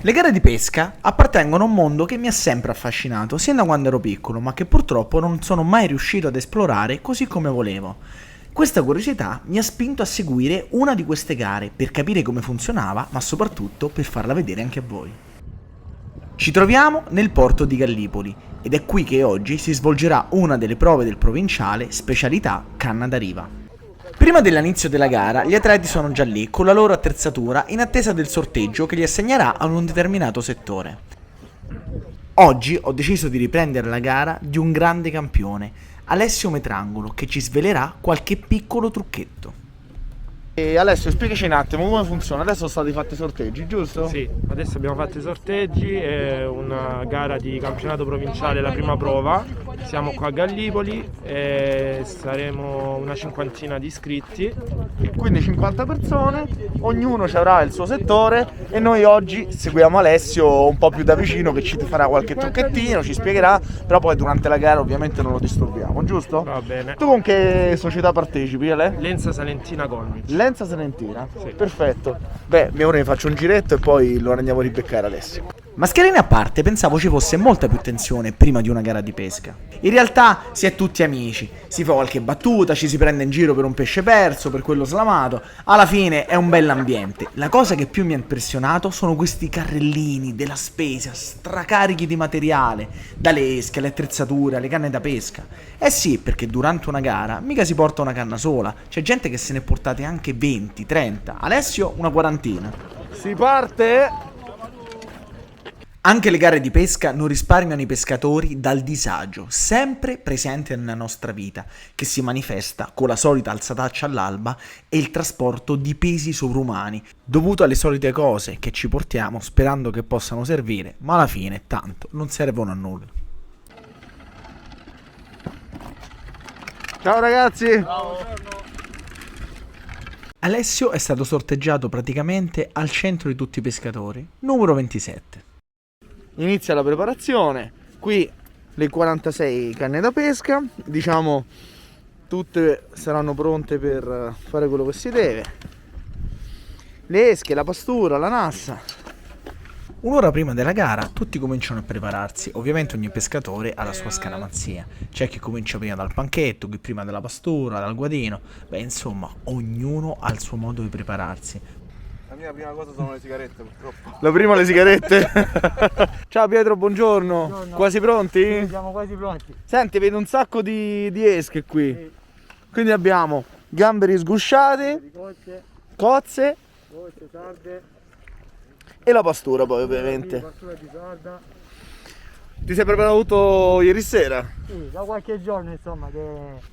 Le gare di pesca appartengono a un mondo che mi ha sempre affascinato, sin da quando ero piccolo, ma che purtroppo non sono mai riuscito ad esplorare così come volevo. Questa curiosità mi ha spinto a seguire una di queste gare per capire come funzionava, ma soprattutto per farla vedere anche a voi. Ci troviamo nel porto di Gallipoli ed è qui che oggi si svolgerà una delle prove del provinciale specialità canna da riva. Prima dell'inizio della gara, gli atleti sono già lì con la loro attrezzatura in attesa del sorteggio che li assegnerà a un determinato settore. Oggi ho deciso di riprendere la gara di un grande campione, Alessio Metrangolo, che ci svelerà qualche piccolo trucchetto. E Alessio, spiegaci un attimo come funziona. Adesso sono stati fatti i sorteggi, giusto? Sì, adesso abbiamo fatto i sorteggi, è una gara di campionato provinciale, la prima prova. Siamo qua a Gallipoli e saremo una cinquantina di iscritti. Quindi 50 persone, ognuno avrà il suo settore e noi oggi seguiamo Alessio un po' più da vicino che ci farà qualche trucchettino, ci spiegherà, però poi durante la gara ovviamente non lo disturbiamo, giusto? Va bene. Tu con che società partecipi, Ale? Lenza Salentina Golmic. Lenza Salentina? Sì. Perfetto. Beh, ora ne faccio un giretto e poi lo andiamo a ribeccare Alessio. Mascherine a parte, pensavo ci fosse molta più tensione prima di una gara di pesca. In realtà si è tutti amici, si fa qualche battuta, ci si prende in giro per un pesce perso, per quello slamato, alla fine è un bell'ambiente. La cosa che più mi ha impressionato sono questi carrellini della spesa, stracarichi di materiale, dalle esche, alle attrezzature, alle canne da pesca. Eh sì, perché durante una gara mica si porta una canna sola, c'è gente che se ne è portate anche 20, 30, Alessio una quarantina. Si parte! Anche le gare di pesca non risparmiano i pescatori dal disagio, sempre presente nella nostra vita, che si manifesta con la solita alzataccia all'alba e il trasporto di pesi sovrumani, dovuto alle solite cose che ci portiamo sperando che possano servire, ma alla fine, tanto, non servono a nulla. Ciao ragazzi! Alessio è stato sorteggiato praticamente al centro di tutti i pescatori, numero 27. Inizia la preparazione, qui le 46 canne da pesca, diciamo tutte saranno pronte per fare quello che si deve, le esche, la pastura, la nassa. Un'ora prima della gara tutti cominciano a prepararsi, ovviamente ogni pescatore ha la sua scaramanzia, c'è chi comincia prima dal panchetto, chi prima dalla pastura, dal guadino, beh insomma ognuno ha il suo modo di prepararsi. La mia prima cosa sono le sigarette, purtroppo. La prima le sigarette. Ciao Pietro, buongiorno. Buongiorno. Quasi pronti? Sì, siamo quasi pronti. Senti, vedo un sacco di esche qui. Sì. Quindi abbiamo gamberi sgusciati, cozze sarde, e la pastura poi ovviamente. pastura di sarda. Ti sei preparato tutto ieri sera? Sì, da qualche giorno insomma che...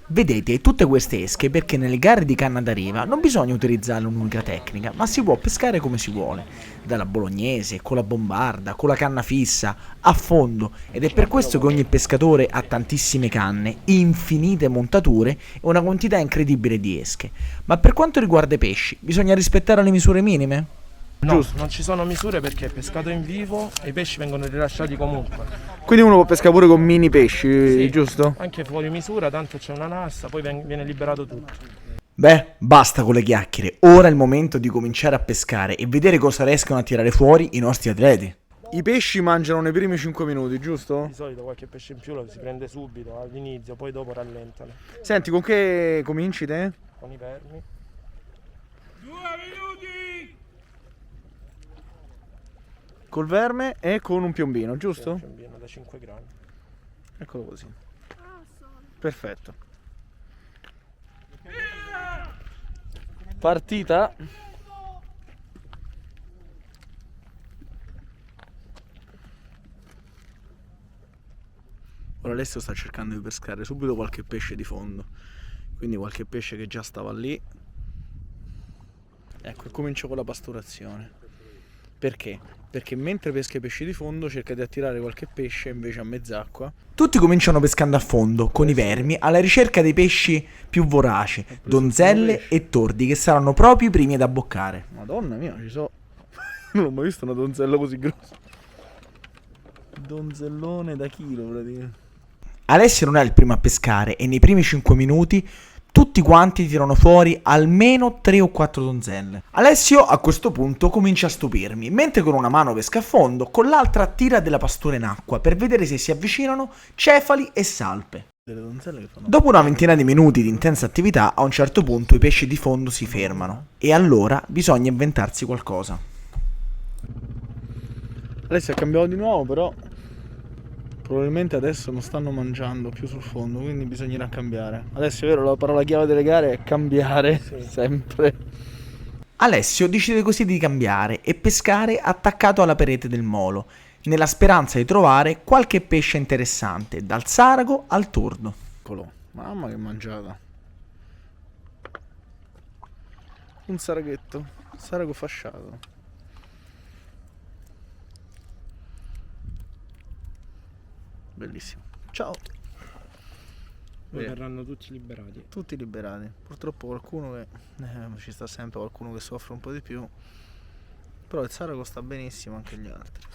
Vedete tutte queste esche perché nelle gare di canna da riva non bisogna utilizzare un'unica tecnica, ma si può pescare come si vuole, dalla bolognese, con la bombarda, con la canna fissa, a fondo, ed è per questo che ogni pescatore ha tantissime canne, infinite montature e una quantità incredibile di esche. Ma per quanto riguarda i pesci, bisogna rispettare le misure minime? No, Giusto. non ci sono misure perché è pescato in vivo e i pesci vengono rilasciati comunque. Quindi uno può pescare pure con mini pesci, Sì, giusto? Anche fuori misura, tanto c'è una nassa, poi viene liberato tutto. Beh, basta con le chiacchiere, ora è il momento di cominciare a pescare e vedere cosa riescono a tirare fuori i nostri atleti. I pesci mangiano nei primi 5 minuti, giusto? Di solito qualche pesce in più lo si prende subito all'inizio, poi dopo rallentano. Senti, con che cominci te? Con i vermi. Col verme e con un piombino, giusto? Piombino da 5 grammi. Eccolo così. Perfetto. Partita. Ora Alessio sta cercando di pescare subito qualche pesce di fondo. Quindi qualche pesce che già stava lì. Ecco, e comincio con la pasturazione. Perché? Perché mentre pesca i pesci di fondo cerca di attirare qualche pesce invece a mezz'acqua. Tutti cominciano pescando a fondo, con i vermi, alla ricerca dei pesci più voraci, donzelle e tordi, che saranno proprio i primi ad abboccare. Madonna mia, ci so. Non ho mai visto una donzella così grossa. Donzellone da chilo praticamente. Alessio non è il primo a pescare e nei primi 5 minuti tutti quanti tirano fuori almeno 3 o 4 donzelle. Alessio a questo punto comincia a stupirmi, mentre con una mano pesca a fondo, con l'altra tira della pastura in acqua per vedere se si avvicinano cefali e salpe. Dopo una ventina di minuti di intensa attività, a un certo punto i pesci di fondo si fermano e allora bisogna inventarsi qualcosa. Adesso è cambiato di nuovo, però probabilmente adesso non stanno mangiando più sul fondo, quindi bisognerà cambiare. Adesso è vero, la parola chiave delle gare è cambiare, sempre. Alessio decide così di cambiare e pescare attaccato alla parete del molo, nella speranza di trovare qualche pesce interessante, dal sarago al tordo. Eccolo, mamma che mangiata. Un saraghetto, sarago fasciato. Bellissimo. Ciao. Poi verranno tutti liberati. Tutti liberati. Purtroppo qualcuno che ci sta sempre qualcuno che soffre un po' di più. Però il sarago sta benissimo, anche gli altri.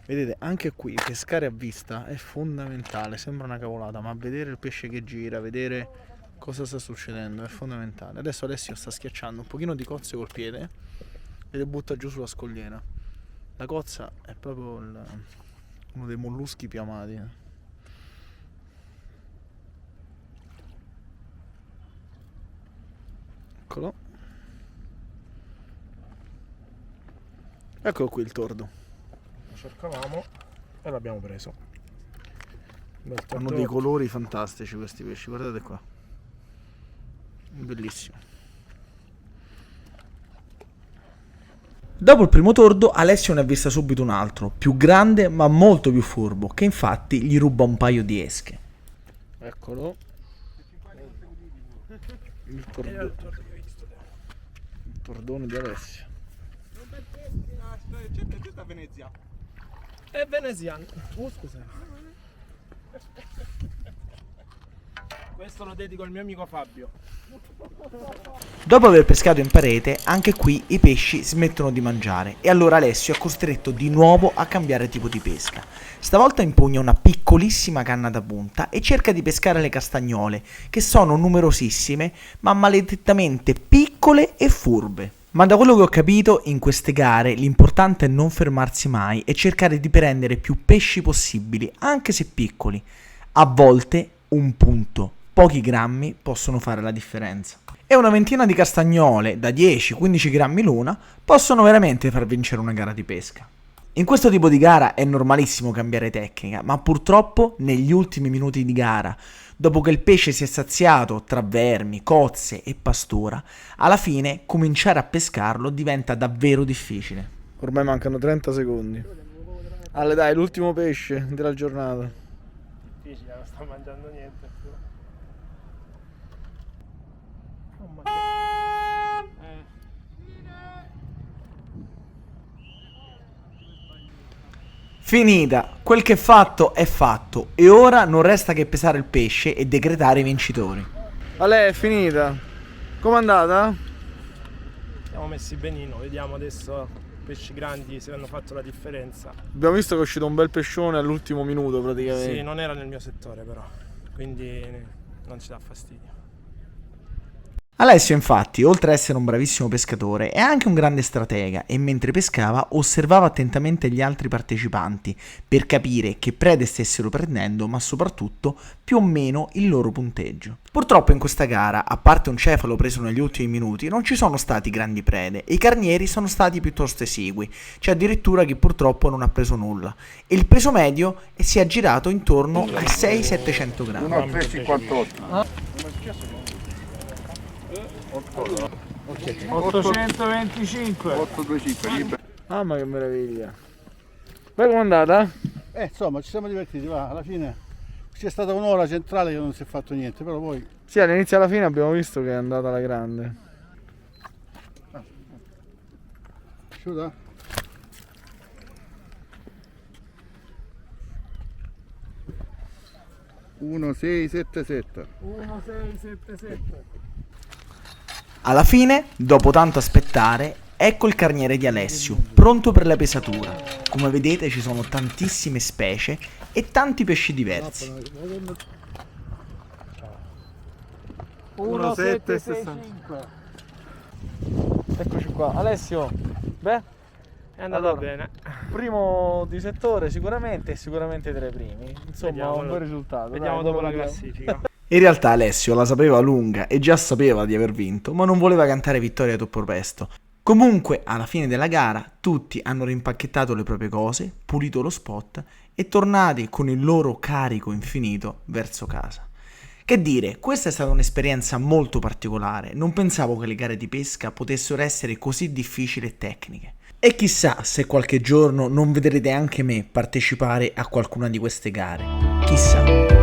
Vedete, anche qui pescare a vista è fondamentale. Sembra una cavolata, ma vedere il pesce che gira, vedere cosa sta succedendo è fondamentale. Adesso Alessio sta schiacciando un pochino di cozze col piede e le butta giù sulla scogliera. La cozza è proprio uno dei molluschi più amati. Eccolo. Eccolo qui il tordo. Lo cercavamo e l'abbiamo preso. Hanno dei colori fantastici questi pesci, guardate qua. Bellissimo. Dopo il primo tordo, Alessio ne ha vista subito un altro, più grande ma molto più furbo, che infatti gli ruba un paio di esche. Eccolo. Il tordone di Alessio. È veneziano. Scusa. Questo lo dedico al mio amico Fabio. Dopo aver pescato in parete, anche qui i pesci smettono di mangiare e allora Alessio è costretto di nuovo a cambiare tipo di pesca. Stavolta impugna una piccolissima canna da punta e cerca di pescare le castagnole, che sono numerosissime ma maledettamente piccole e furbe. Ma da quello che ho capito, in queste gare l'importante è non fermarsi mai e cercare di prendere più pesci possibili, anche se piccoli. A volte un punto, pochi grammi possono fare la differenza. E una ventina di castagnole da 10-15 grammi l'una possono veramente far vincere una gara di pesca. In questo tipo di gara è normalissimo cambiare tecnica, ma purtroppo negli ultimi minuti di gara, dopo che il pesce si è saziato tra vermi, cozze e pastura, alla fine cominciare a pescarlo diventa davvero difficile. Ormai mancano 30 secondi. Ale dai, l'ultimo pesce della giornata. Difficile, non sta mangiando niente. Finita, quel che è fatto e ora non resta che pesare il pesce e decretare i vincitori. Ale, è finita. Com'è andata? Siamo messi benino, vediamo adesso pesci grandi se hanno fatto la differenza. Abbiamo visto che è uscito un bel pescione all'ultimo minuto praticamente. Sì, non era nel mio settore però, quindi non ci dà fastidio. Alessio infatti, oltre ad essere un bravissimo pescatore, è anche un grande stratega e mentre pescava osservava attentamente gli altri partecipanti per capire che prede stessero prendendo, ma soprattutto più o meno il loro punteggio. Purtroppo in questa gara, a parte un cefalo preso negli ultimi minuti, non ci sono stati grandi prede e i carnieri sono stati piuttosto esigui, c'è addirittura chi purtroppo non ha preso nulla e il peso medio si è aggirato intorno ai 600-700 grammi. 1,358. 825. 825. Mamma che meraviglia. Poi com'è andata? Insomma, ci siamo divertiti, va, alla fine c'è stata un'ora centrale che non si è fatto niente, però poi... Sì, all'inizio e alla fine abbiamo visto che è andata alla grande. Asciuta? Uno, 6, 7, 7. 1677. Alla fine, dopo tanto aspettare, ecco il carniere di Alessio, pronto per la pesatura. Come vedete ci sono tantissime specie e tanti pesci diversi. 1,765. Eccoci qua. Alessio, beh, È andata allora, bene. primo di settore sicuramente tra i primi. Insomma, Vediamo, un bel risultato. Vediamo dai, dopo la vediamo. classifica. In realtà Alessio la sapeva lunga e già sapeva di aver vinto, ma non voleva cantare vittoria troppo presto. Comunque, alla fine della gara, tutti hanno rimpacchettato le proprie cose, pulito lo spot e tornati con il loro carico infinito verso casa. Che dire, questa è stata un'esperienza molto particolare, non pensavo che le gare di pesca potessero essere così difficili e tecniche. E chissà se qualche giorno non vedrete anche me partecipare a qualcuna di queste gare. Chissà.